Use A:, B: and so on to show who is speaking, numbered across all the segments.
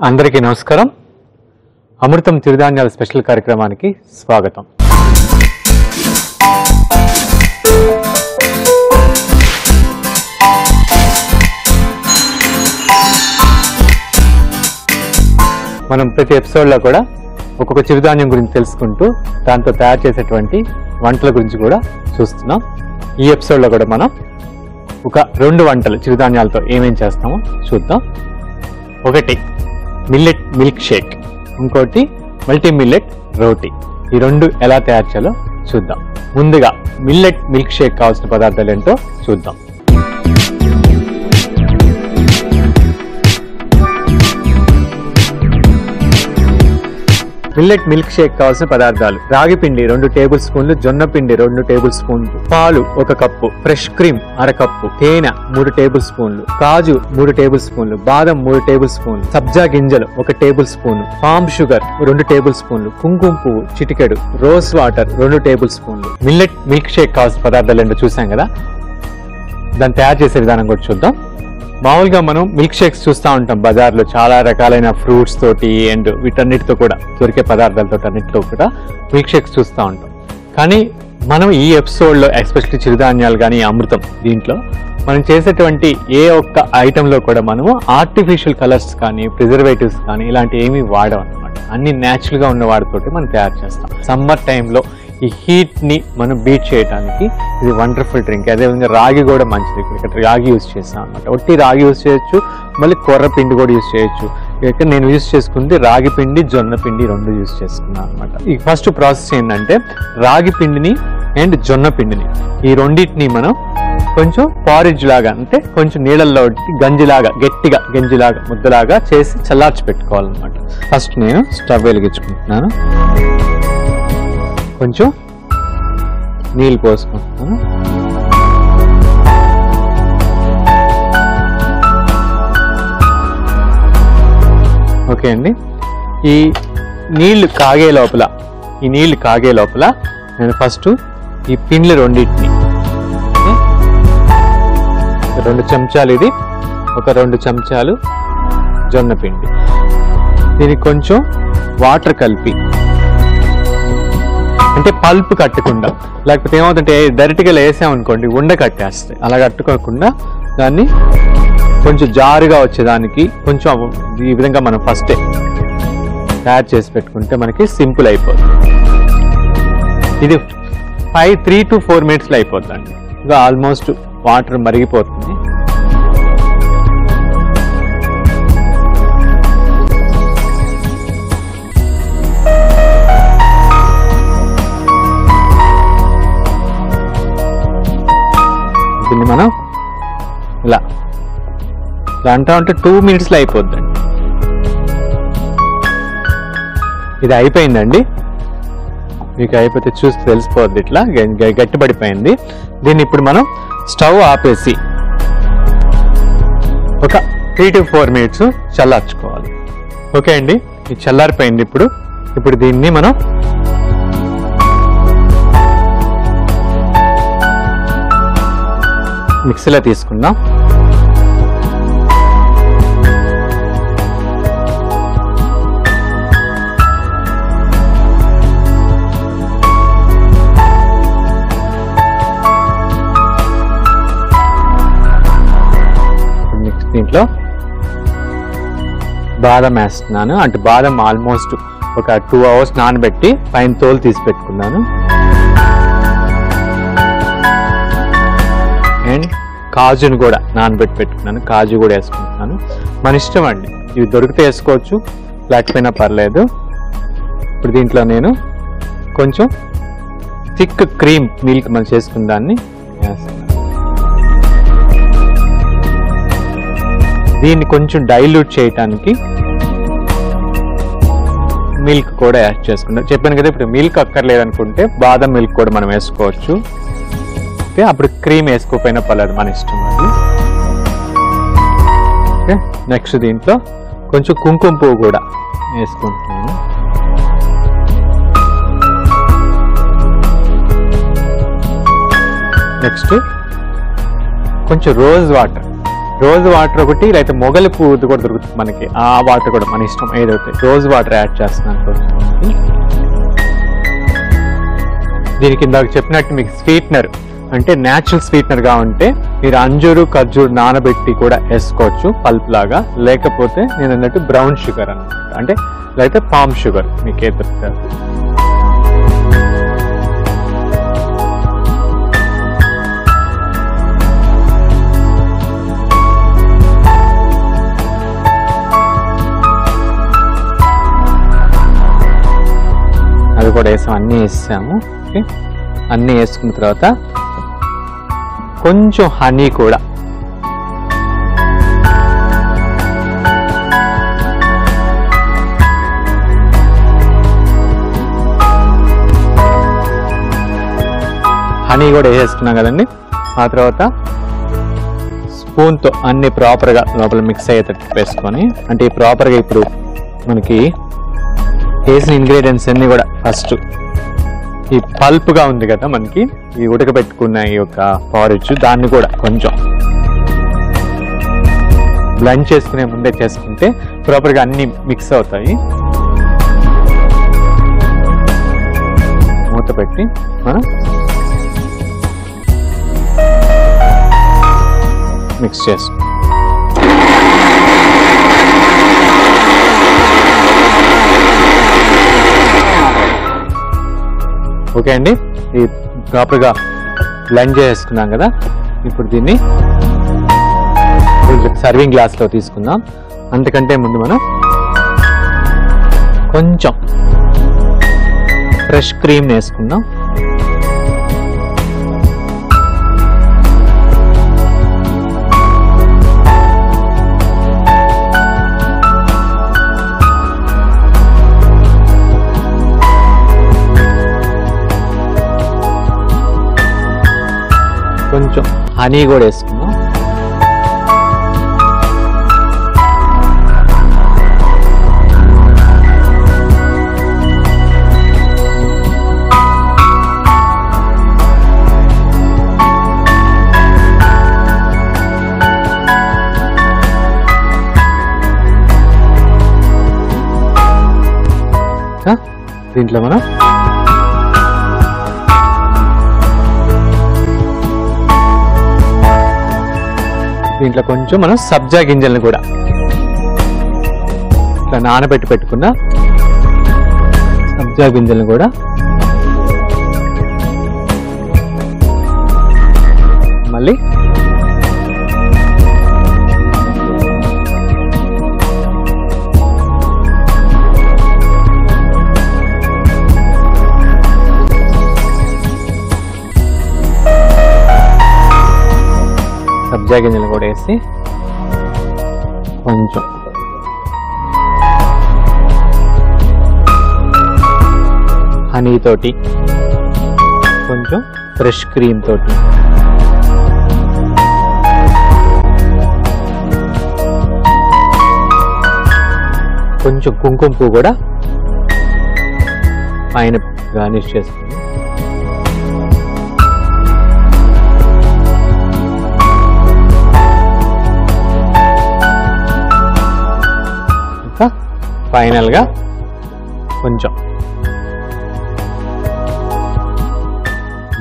A: అందరికీ నమస్కారం. అమృతం చిరుధాన్యాల స్పెషల్ కార్యక్రమానికి స్వాగతం. మనం ప్రతి ఎపిసోడ్లో కూడా ఒక్కొక్క చిరుధాన్యం గురించి తెలుసుకుంటూ దాంతో తయారు చేసేటువంటి వంటల గురించి కూడా చూస్తున్నాం. ఈ ఎపిసోడ్లో కూడా మనం ఒక 2 వంటలు చిరుధాన్యాలతో ఏమేం చేస్తామో చూద్దాం. ఒకటి మిల్లెట్ మిల్క్ షేక్, ఇంకోటి మల్టీ మిల్లెట్ రోటీ. ఈ 2 ఎలా తయారు చేయాలో చూద్దాం. ముందుగా మిల్లెట్ మిల్క్ షేక్ కావాల్సిన పదార్థాలు ఏంటో చూద్దాం. మిల్లెట్ మిల్క్ షేక్ కావాల్సిన పదార్థాలు: రాగి పిండి 2 టేబుల్ స్పూన్లు, జొన్న పిండి 2 టేబుల్ స్పూన్లు, పాలు 1 కప్పు, ఫ్రెష్ క్రీమ్ 1/2 కప్పు, తేనె 3 టేబుల్ స్పూన్లు, కాజు 3 టేబుల్ స్పూన్లు, బాదం 3 టేబుల్ స్పూన్లు, సబ్జా గింజలు 1 table spoon, palm sugar 2 table స్పూన్లు, కుంకుమ పువ్వు చిటికెడు, రోజ్ వాటర్ 2 టేబుల్ స్పూన్లు. మిల్లెట్ మిల్క్ షేక్ కావాల్సిన పదార్థాలు ఏంటో చూసాం కదా, దాన్ని తయారు చేసే విధానం కూడా చూద్దాం. మామూలుగా మనం మిల్క్ షేక్స్ చూస్తూ ఉంటాం బజార్లో, చాలా రకాలైన ఫ్రూట్స్ తోటి అండ్ వీటన్నిటితో కూడా దొరికే పదార్థాలతో అన్నిటితో కూడా మిల్క్ షేక్స్ చూస్తూ ఉంటాం. కానీ మనం ఈ ఎపిసోడ్లో ఎస్పెషల్లీ చిరుధాన్యాలు కానీ అమృతం, దీంట్లో మనం చేసేటువంటి ఏ ఒక్క ఐటెంలో కూడా మనము ఆర్టిఫిషియల్ కలర్స్ కానీ ప్రిజర్వేటివ్స్ కానీ ఇలాంటి ఏమీ వాడడం అనమాట. అన్ని న్యాచురల్గా ఉన్న వాటితోటి మనం తయారు చేస్తాం. సమ్మర్ టైంలో ఈ హీట్ని మనం బీట్ చేయడానికి ఇది వండర్ఫుల్ డ్రింక్. అదేవిధంగా రాగి కూడా మంచిది. ఇక్కడ రాగి యూజ్ చేస్తాం అనమాట. ఒట్టి రాగి యూజ్ చేయొచ్చు, మళ్ళీ కొర్ర పిండి కూడా యూజ్ చేయొచ్చు. ఇక్కడ నేను యూజ్ చేసుకుంది రాగి పిండి, జొన్న పిండి 2 యూజ్ చేసుకున్నాను అనమాట. ఈ ఫస్ట్ ప్రాసెస్ ఏంటంటే, రాగి పిండిని అండ్ జొన్న పిండిని ఈ రెండింటిని మనం కొంచెం పారిజ్ లాగా, అంటే కొంచెం నీళ్ళల్లో గంజిలాగా, గట్టిగా గంజిలాగా ముద్దలాగా చేసి చల్లార్చి పెట్టుకోవాలన్నమాట. ఫస్ట్ నేను స్టవ్ వెలిగించుకుంటున్నాను, కొంచెం నీళ్ళు పోసుకుంటున్నాను. ఓకే అండి, ఈ నీళ్లు కాగే లోపల నేను ఫస్ట్ ఈ పిండ్లు రెండింటిని 2 చెంచాలు, ఇది ఒక 2 చెంచాలు జొన్న పిండి, దీనికి కొంచెం వాటర్ కలిపి, అంటే పల్ప్ కట్టకుండా, లేకపోతే ఏమవుతుంటే డైరెక్ట్గా వేసామనుకోండి ఉండ కట్టేస్తాయి. అలా కట్టుకోకుండా దాన్ని కొంచెం జారుగా వచ్చేదానికి కొంచెం ఈ విధంగా మనం ఫస్టే తయారు చేసి పెట్టుకుంటే మనకి సింపుల్ అయిపోతుంది. ఇది 3 to 4 minutesలో అయిపోతుందండి. ఇంకా ఆల్మోస్ట్ వాటర్ మరిగిపోతుంది. దీన్ని మనం ఇలా అంటా ఉంటే 2 minutesలో అయిపోద్దండి. ఇది అయిపోయిందండి. మీకు అయిపోతే చూసి తెలిసిపోద్ది, ఇట్లా గట్టిపడిపోయింది. దీన్ని ఇప్పుడు మనం స్టవ్ ఆపేసి ఒక 3 to 4 minutes చల్లార్చుకోవాలి. ఓకే అండి, ఇది చల్లారిపోయింది. ఇప్పుడు దీన్ని మనం మిక్సీలో తీసుకుందాం. దీంట్లో బాదం వేస్తున్నాను. అంటే బాదం ఆల్మోస్ట్ ఒక 2 hours నానబెట్టి పైన తోలు తీసి పెట్టుకున్నాను. అండ్ కాజును కూడా నానబెట్టి పెట్టుకున్నాను. కాజు కూడా వేసుకుంటున్నాను. మన ఇష్టం అండి, ఇవి దొరికితే వేసుకోవచ్చు, లేకపోయినా పర్లేదు. ఇప్పుడు దీంట్లో నేను కొంచెం థిక్ క్రీమ్ మిల్క్ మనం చేసుకున్న దాన్ని వేస్తున్నాను. దీన్ని కొంచెం డైల్యూట్ చేయటానికి మిల్క్ కూడా యాడ్ చేసుకుంటాం. చెప్పాను కదా, ఇప్పుడు మిల్క్ అక్కర్లేదనుకుంటే బాదం మిల్క్ కూడా మనం వేసుకోవచ్చు. ఓకే, అప్పుడు క్రీమ్ వేసుకోకపోయినా పర్లేదు, మన ఇష్టం అది. ఓకే, నెక్స్ట్ దీంట్లో కొంచెం కుంకుమ పువ్వు కూడా వేసుకుంటున్నాను. నెక్స్ట్ కొంచెం రోజ్ వాటర్ రోజ్ వాటర్ ఒకటి, లేకపోతే మొగలి పువ్వు కూడా దొరుకుతుంది మనకి, ఆ వాటర్ కూడా మన ఇష్టం ఏదైతే. రోజ్ వాటర్ యాడ్ చేస్తున్నాను. దీనికి ఇందాక చెప్పినట్టు మీకు స్వీట్నర్ అంటే న్యాచురల్ స్వీట్నర్గా ఉంటే మీరు అంజూరు ఖర్జూరు నానబెట్టి కూడా వేసుకోవచ్చు పల్ప్ లాగా, లేకపోతే నేను అన్నట్టు బ్రౌన్ షుగర్ అన్నమాట, అంటే లేకపోతే పామ్ షుగర్ మీకు ఏ దొరుకుతుంది. అది కూడా వేసాము, అన్నీ వేసాము. ఓకే, అన్నీ వేసుకున్న తర్వాత కొంచెం హనీ కూడా. హనీ కూడా వేసేసుకున్నాం కదండి. ఆ తర్వాత స్పూన్తో అన్ని ప్రాపర్గా లోపల మిక్స్ అయ్యేటట్టు వేసుకొని, అంటే ప్రాపర్గా ఇప్పుడు మనకి వేసిన ఇంగ్రీడియంట్స్ అన్ని కూడా ఫస్ట్ ఈ పల్ప్గా ఉంది కదా మనకి, ఈ ఉడకబెట్టుకున్న ఈ యొక్క పారిజ్, దాన్ని కూడా కొంచెం బ్లెండ్ చేసుకునే ముందే చేసుకుంటే ప్రాపర్గా అన్ని మిక్స్ అవుతాయి. మూత పెట్టి మనం మిక్స్ చేసుకుంటాం. ఓకే అండి, ఇది ప్రాపర్గా బ్లెండ్ చేసుకున్నాం కదా. ఇప్పుడు దీన్ని సర్వింగ్ గ్లాస్లో తీసుకుందాం. అంతకంటే ముందు మనం కొంచెం ఫ్రెష్ క్రీమ్ వేసుకుందాం. కొంచెం హనీ కూడా వేసుకుందాం. దీంట్లో మనం కొంచెం మనం సబ్జా గింజలను కూడా ఇట్లా నానబెట్టి పెట్టుకున్న సబ్జా గింజలను కూడా మళ్ళీ సబ్జా గింజలు కూడా వేసి కొంచెం హనీ తోటి, కొంచెం ఫ్రెష్ క్రీమ్ తోటి, కొంచెం కుంకుమ పువ్వు కూడా పైన గార్నిష్ చేసుకుంది. ఫైనల్గా కొంచెం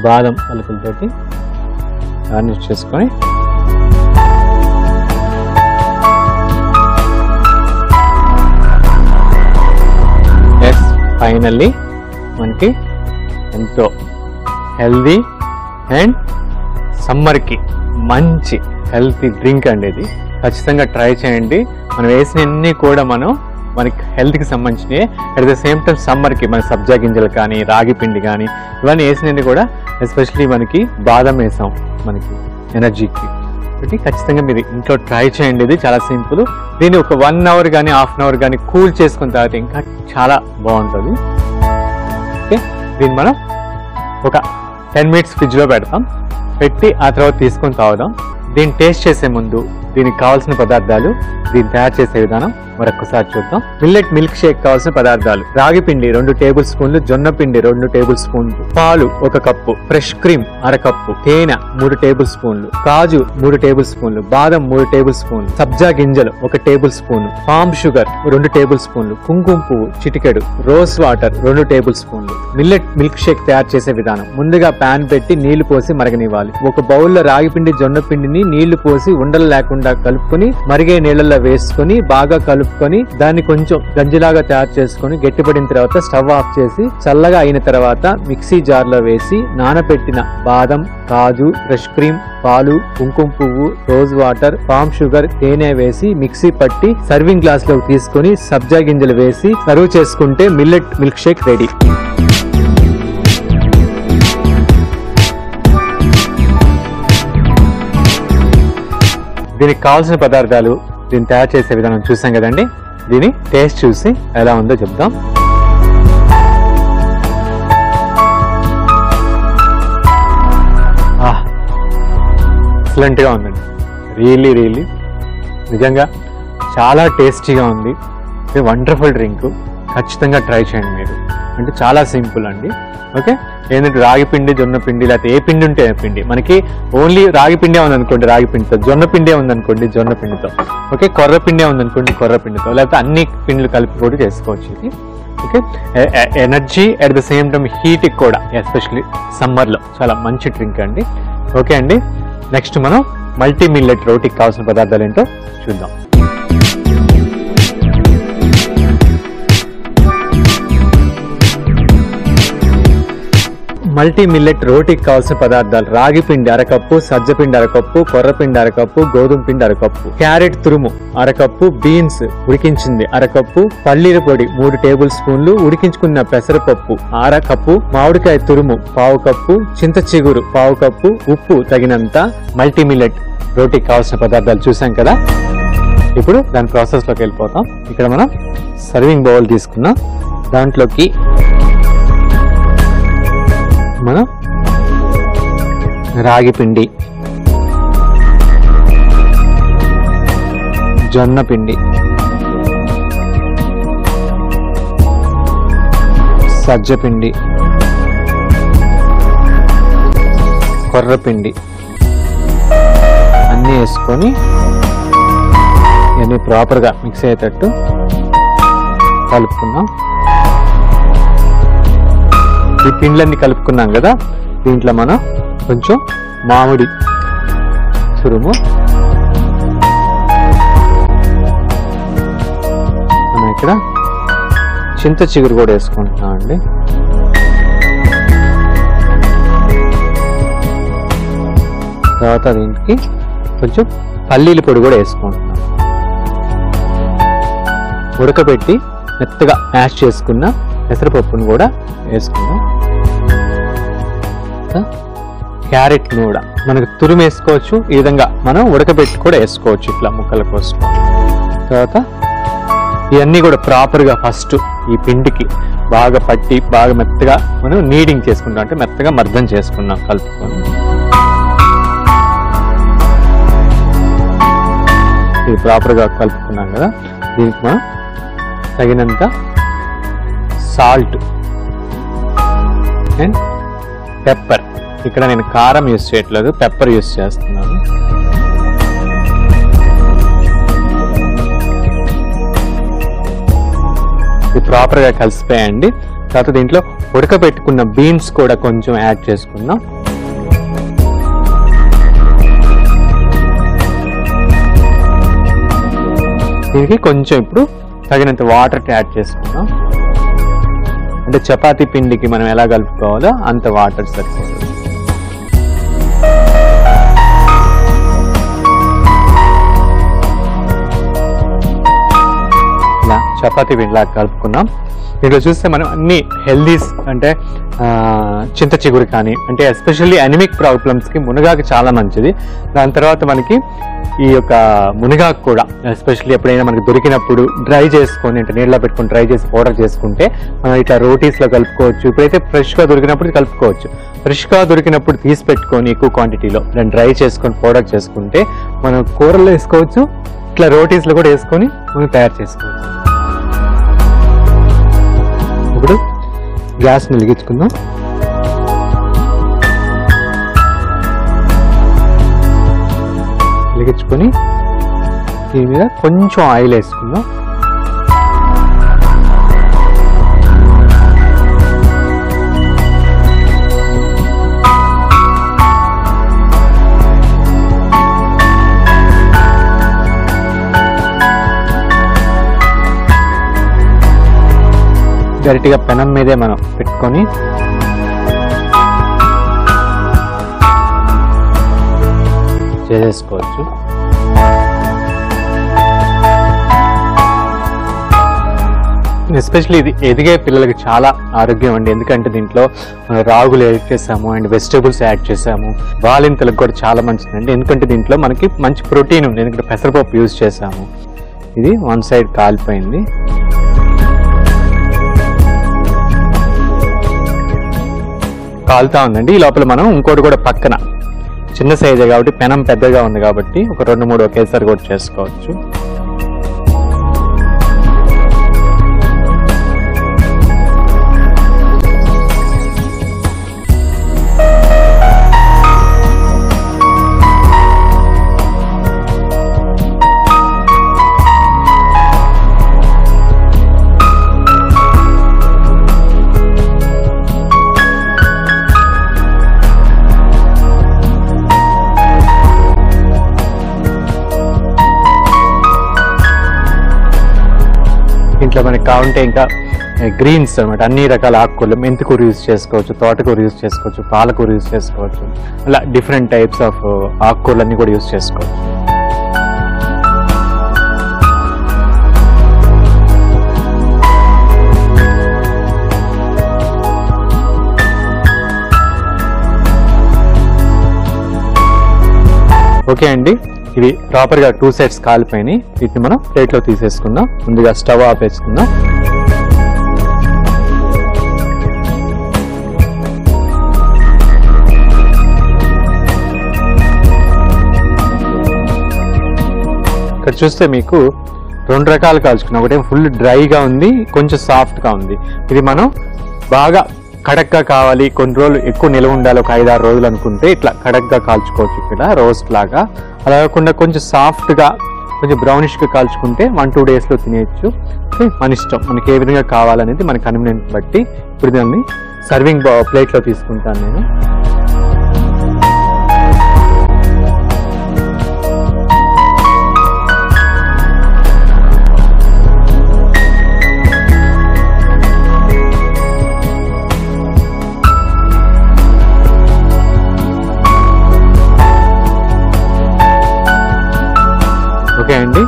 A: బాదం పలుకులతోటి గార్నిష్ చేసుకొని ఫైనల్లీ మనకి ఎంతో హెల్దీ అండ్ సమ్మర్కి మంచి హెల్తీ డ్రింక్ అండి. ఇది ఖచ్చితంగా ట్రై చేయండి. మనం వేసినన్ని కూడా మనకి హెల్త్కి సంబంధించినవి. అట్ ద సేమ్ టైం సమ్మర్కి మన సబ్జా గింజలు కానీ, రాగి పిండి కానీ, ఇవన్నీ వేసినవి కూడా, ఎస్పెషలీ మనకి బాదం వేసాం మనకి ఎనర్జీకి. కాబట్టి ఖచ్చితంగా మీరు ఇంట్లో ట్రై చేయండి. ఇది చాలా సింపుల్. దీన్ని ఒక 1 అవర్ కానీ హాఫ్ అవర్ కానీ కూల్ చేసుకున్న తర్వాత ఇంకా చాలా బాగుంటుంది. ఓకే, దీన్ని మనం ఒక 10 మినిట్స్ ఫ్రిడ్జ్లో పెడతాం. పెట్టి ఆ తర్వాత తీసుకొని తాగుదాం. దీన్ని టేస్ట్ చేసే ముందు దీనికి కావాల్సిన పదార్థాలు, దీన్ని తయారు చేసే విధానం మరొకసారి చూద్దాం. మిల్లెట్ మిల్క్ షేక్ కావాల్సిన పదార్థాలు: రాగి పిండి 2 టేబుల్ స్పూన్లు, జొన్న పిండి 2 టేబుల్ స్పూన్లు, పాలు 1 కప్పు, ఫ్రెష్ క్రీమ్ 1/2 కప్పు, తేనె 3 టేబుల్ స్పూన్లు, కాజు 3 టేబుల్ స్పూన్లు, బాదం 3 టేబుల్ స్పూన్లు, సబ్జా గింజలు 1 table spoon, palm sugar 2 table స్పూన్లు, కుంకుమ పువ్వు చిటికెడు, రోజ్ వాటర్ 2 టేబుల్ స్పూన్లు. మిల్లెట్ మిల్క్ షేక్ తయారు చేసే విధానం: ముందుగా ప్యాన్ పెట్టి నీళ్లు పోసి మరగనివ్వాలి. ఒక బౌల్లో రాగి పిండి, జొన్న పిండిని నీళ్లు పోసి ఉండలు లేకుండా కలుపుకొని మరిగే నీళ్లలో వేసుకొని బాగా కలుపుకొని దాన్ని కొంచెం గంజిలాగా తయారు చేసుకొని గట్టిపడిన తర్వాత స్టవ్ ఆఫ్ చేసి చల్లగా అయిన తర్వాత మిక్సీ జార్ లో వేసి నానబెట్టిన బాదం, కాజు, ఫ్రెష్ క్రీమ్, పాలు, కుంకుమ పువ్వు, రోజ్ వాటర్, పామ్ షుగర్, తేనె వేసి మిక్సీ పట్టి సర్వింగ్ గ్లాస్ లోకి తీసుకొని సబ్జా గింజలు వేసి సర్వ్ చేసుకుంటే మిల్లెట్ మిల్క్ షేక్ రెడీ. దీనికి కావాల్సిన పదార్థాలు, దీన్ని తయారు చేసే విధానం చూసాం కదండి. దీని టేస్ట్ చూసి ఎలా ఉందో చెప్దాం. ఎక్సలెంట్గా ఉందండి. రియల్లీ నిజంగా చాలా టేస్టీగా ఉంది. ఇది వండర్ఫుల్ డ్రింక్. ఖచ్చితంగా ట్రై చేయండి మీరు. అంటే చాలా సింపుల్ అండి. ఓకే, ఏంటంటే రాగి పిండి, జొన్న పిండి, లేకపోతే ఏ పిండి ఉంటే ఏ పిండి, మనకి ఓన్లీ రాగి పిండే ఉందనుకోండి రాగి పిండితో, జొన్న పిండే ఉందనుకోండి జొన్న పిండితో, ఓకే, కొర్ర పిండే ఉందనుకోండి కొర్ర పిండితో, లేకపోతే అన్ని పిండిలు కలిపి కూడా చేసుకోవచ్చు ఇది. Okay, energy at the same time heat కూడా, ఎస్పెషల్లీ సమ్మర్లో చాలా మంచి డ్రింక్ అండి. ఓకే అండి, నెక్స్ట్ మనం మల్టీ మిల్లెట్ రోటీకి కావాల్సిన పదార్థాలు ఏంటో చూద్దాం. మల్టీ మిల్లెట్ రోటీకి కావాల్సిన పదార్థాలు: రాగి పిండి 1/2 కప్పు, సజ్జ పిండి 1/2 కప్పు, కొర్ర పిండి 1/2 కప్పు, గోధుమ పిండి 1/2 కప్పు, క్యారెట్ తురుము 1/2 కప్పు, బీన్స్ ఉడికించింది 1/2 కప్పు, పల్లీల పొడి 3 టేబుల్ స్పూన్లు, ఉడికించుకున్న పెసరపప్పు 1/2 కప్పు, మామిడికాయ తురుము 1/2 కప్పు, చింత చిగురు 1/2 కప్పు, ఉప్పు తగినంత. మల్టీ మిల్లెట్ రోటీకి కావాల్సిన పదార్థాలు చూసాం కదా. ఇప్పుడు దాని ప్రాసెస్ లోకి వెళ్ళిపోతాం. ఇక్కడ మనం సర్వింగ్ బౌల్ తీసుకున్నాం. దాంట్లోకి మనం రాగి పిండి, జొన్న పిండి, సజ్జ పిండి, కొర్ర పిండి అన్నీ వేసుకొని ఇవన్నీ ప్రాపర్గా మిక్స్ అయ్యేటట్టు కలుపుకున్నాం. ఈ పిండ్లన్నీ కలుపుకున్నాం కదా, దీంట్లో మనం కొంచెం మామిడి తురుము, మనం ఇక్కడ చింత చిగురు కూడా వేసుకుంటున్నాం అండి. తర్వాత దీనికి కొంచెం పల్లీల పొడి కూడా వేసుకుంటున్నాం. ఉడకబెట్టి మెత్తగా మ్యాష్ చేసుకున్న పెసరపప్పును కూడా వేసుకున్నాం. క్యారెట్ కూడా మనకు తురుము వేసుకోవచ్చు, ఈ విధంగా మనం ఉడకబెట్టి కూడా వేసుకోవచ్చు ఇట్లా ముక్కల కోసం. తర్వాత ఇవన్నీ కూడా ప్రాపర్గా ఫస్ట్ ఈ పిండికి బాగా పట్టి బాగా మెత్తగా మనం నీడింగ్ చేసుకుంటాం, అంటే మెత్తగా మర్దం చేసుకున్నాం కలుపుకొని. ఇది ప్రాపర్గా కలుపుకున్నాం కదా, దీనికి మనం తగినంత సాల్ట్ అండ్ పెప్పర్. ఇక్కడ నేను కారం యూస్ చేయట్లేదు, పెప్పర్ యూస్ చేస్తున్నాను. ఇది ప్రాపర్గా కలిసిపోయాయండి. తర్వాత దీంట్లో ఉడకబెట్టుకున్న బీన్స్ కూడా కొంచెం యాడ్ చేసుకుందాం. దీనికి కొంచెం ఇప్పుడు తగినంత వాటర్ యాడ్ చేసుకుందాం. అంటే చపాతీ పిండికి మనం ఎలా కలుపుకోవాలో అంత వాటర్ సరిపోతుంది. ఇలా చపాతీ పిండిలా కలుపుకున్నాం. దీంట్లో చూస్తే మనం అన్ని హెల్దీస్, అంటే చింత చిగురు కానీ, అంటే ఎస్పెషల్లీ అనిమిక్ ప్రాబ్లమ్స్కి మునగాకు చాలా మంచిది. దాని తర్వాత మనకి ఈ యొక్క మునగాకు కూడా ఎస్పెషల్లీ ఎప్పుడైనా మనకు దొరికినప్పుడు డ్రై చేసుకొని అంటే నీళ్ళలో పెట్టుకొని డ్రై చేసి పౌడర్ చేసుకుంటే మనం ఇట్లా రోటీస్లో కలుపుకోవచ్చు. ఇప్పుడైతే ఫ్రెష్గా దొరికినప్పుడు కలుపుకోవచ్చు. ఫ్రెష్గా దొరికినప్పుడు తీసి పెట్టుకొని ఎక్కువ క్వాంటిటీలో దాన్ని డ్రై చేసుకొని పౌడర్ చేసుకుంటే మనం కూరల్లో వేసుకోవచ్చు, ఇట్లా రోటీస్లో కూడా వేసుకొని మనం తయారు చేసుకోవచ్చు. ఇప్పుడు గ్యాస్ వెలిగించుకుందాం. వెలిగించుకొని దీని మీద కొంచెం ఆయిల్ వేసుకుందాం. డైరెక్ట్గా పెనం మీదే మనం పెట్టుకొని చేసేసుకోవచ్చు. ఎస్పెషల్లీ ఇది ఎదిగే పిల్లలకి చాలా ఆరోగ్యం అండి. ఎందుకంటే దీంట్లో రాగులు యాడ్ చేసాము అండ్ వెజిటేబుల్స్ యాడ్ చేసాము. బాలింతలకు కూడా చాలా మంచిదండి, ఎందుకంటే దీంట్లో మనకి మంచి ప్రోటీన్ ఉంది. ఎందుకంటే పెసరపప్పు యూజ్ చేసాము. ఇది వన్ సైడ్ కాలిపోయింది. కాలుతా ఉందండి. ఈ లోపల మనం ఇంకోటి కూడా పక్కన చిన్న సైజే కాబట్టి పెనం పెద్దగా ఉంది కాబట్టి ఒక 2-3 ఒకేసారి కూడా చేసుకోవచ్చు. ఇంట్లో మనకి కావాలంటే ఇంకా గ్రీన్స్ అనమాట, అన్ని రకాల ఆకుకూరలు, మెంతికూర యూజ్ చేసుకోవచ్చు, తోటకూర యూజ్ చేసుకోవచ్చు, పాలకూర యూజ్ చేసుకోవచ్చు. అలా డిఫరెంట్ టైప్స్ ఆఫ్ ఆకుకూరలు అన్ని కూడా యూజ్ చేసుకోవచ్చు. ఓకే అండి, ఇవి ప్రాపర్గా 2 సైడ్స్ కాలిపోయినాయి. వీటిని మనం ప్లేట్లో తీసేసుకుందాం. ముందుగా స్టవ్ ఆపేసుకుందాం. ఇక్కడ చూస్తే మీకు 2 రకాలు కాల్చుకున్నాం. ఒకటేమో ఫుల్ డ్రైగా ఉంది, కొంచెం సాఫ్ట్గా ఉంది. ఇది మనం బాగా కడక్గా కావాలి, కొన్ని రోజులు ఎక్కువ నిల్వ ఉండాలి, ఒక 5-6 రోజులు అనుకుంటే ఇట్లా కడక్గా కాల్చుకోవచ్చు. ఇక్కడ రోస్ట్ లాగా అలా కాకుండా కొంచెం సాఫ్ట్గా కొంచెం బ్రౌనిష్గా కాల్చుకుంటే 1-2 డేస్లో తినేయచ్చు. మన ఇష్టం, మనకి ఏ విధంగా కావాలనేది మన కన్వీనియంట్ బట్టి. ఇప్పుడు దాన్ని సర్వింగ్ ప్లేట్లో తీసుకుంటాను నేను. ఓకే అండి,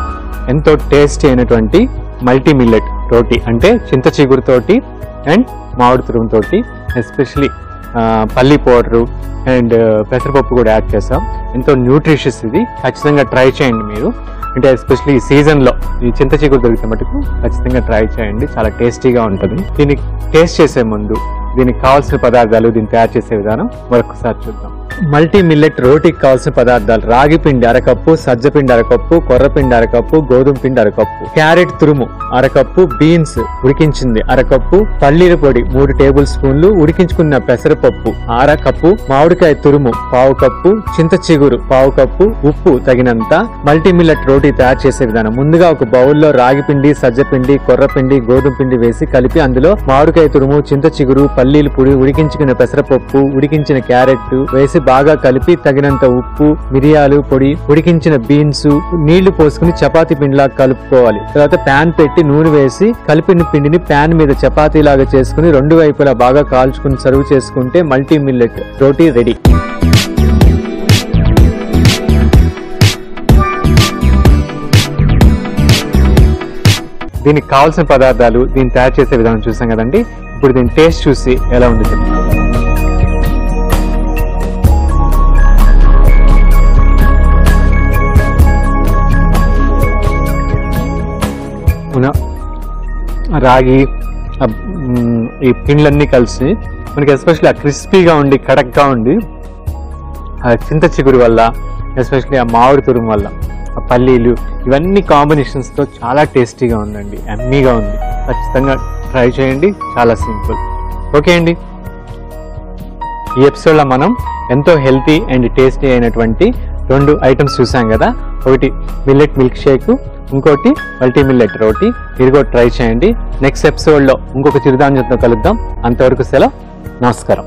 A: ఎంతో టేస్టీ అయినటువంటి మల్టీ మిల్లెట్ రోటీ, అంటే చింత చిగురుతోటి అండ్ మామిడి తురుముతోటి, ఎస్పెషలీ పల్లి పౌడరు అండ్ పెసరపప్పు కూడా యాడ్ చేసాం. ఎంతో న్యూట్రిషియస్. ఇది ఖచ్చితంగా ట్రై చేయండి మీరు. అంటే ఎస్పెషల్లీ ఈ సీజన్లో ఈ చింత చిగురు దొరికితే మటుకు ఖచ్చితంగా ట్రై చేయండి, చాలా టేస్టీగా ఉంటుంది. దీన్ని టేస్ట్ చేసే ముందు దీనికి కావాల్సిన పదార్థాలు, దీన్ని తయారు చేసే విధానం మరొకసారి చూద్దాం. మల్టీ మిల్లెట్ రోటీకి కావాల్సిన పదార్థాలు: రాగి పిండి అరకప్పు, సజ్జ పిండి అరకప్పు, కొర్రపిండి అరకప్పు, గోధుమ పిండి అరకప్పు, క్యారెట్ తురుము అరకప్పు, బీన్స్ ఉడికించింది అరకప్పు, పల్లీల పొడి 3 టేబుల్ స్పూన్లు, ఉడికించుకున్న పెసరపప్పు అరకప్పు, మామిడికాయ తురుము 1/2 కప్పు, చింత చిగురు 1/2 కప్పు, ఉప్పు తగినంత. మల్టీ మిల్లెట్ రోటీ తయారు చేసే విధానం: ముందుగా ఒక బౌల్లో రాగి పిండి, సజ్జ పిండి, కొర్రపిండి, గోధుమ పిండి వేసి కలిపి అందులో మామిడికాయ తురుము, చింత చిగురు, పల్లీల పొడి, ఉడికించుకున్న పెసరపప్పు, ఉడికించిన క్యారెట్ వేసి బాగా కలిపి తగినంత ఉప్పు, మిరియాలు పొడి, ఉడికించిన బీన్స్, నీళ్లు పోసుకుని చపాతీ పిండిలా కలుపుకోవాలి. తర్వాత ప్యాన్ పెట్టి నూనె వేసి కలిపిన పిండిని ప్యాన్ మీద చపాతీ లాగా చేసుకుని 2 వైపులా బాగా కాల్చుకుని సర్వ్ చేసుకుంటే మల్టీ మిల్లెట్ రోటీ రెడీ. దీనికి కావాల్సిన పదార్థాలు, దీన్ని తయారు చేసే విధానం చూసాం కదండి. ఇప్పుడు దీని టేస్ట్ చూసి ఎలా ఉంది చెప్తాను. రాగి ఈ పిండ్లన్నీ కలిసి మనకి ఎస్పెషల్లీ ఆ క్రిస్పీగా ఉండి కడక్గా ఉండి ఆ చింత చిగురు వల్ల, ఎస్పెషల్లీ ఆ మామిడి తురుము వల్ల, ఆ పల్లీలు, ఇవన్నీ కాంబినేషన్స్తో చాలా టేస్టీగా ఉందండి, యమ్మీగా ఉంది. ఖచ్చితంగా ట్రై చేయండి, చాలా సింపుల్. ఓకే అండి, ఈ ఎపిసోడ్లో మనం ఎంతో హెల్తీ అండ్ టేస్టీ అయినటువంటి 2 ఐటమ్స్ చూసాం కదా. ఒకటి మిల్లెట్ మిల్క్ షేక్, ఇంకోటి మల్టీ మిల్లెట్ రోటీ. మీరు కూడా ట్రై చేయండి. నెక్స్ట్ ఎపిసోడ్లో ఇంకొక చిరుధాన్యంతో కలుద్దాం. అంతవరకు సెలవు, నమస్కారం.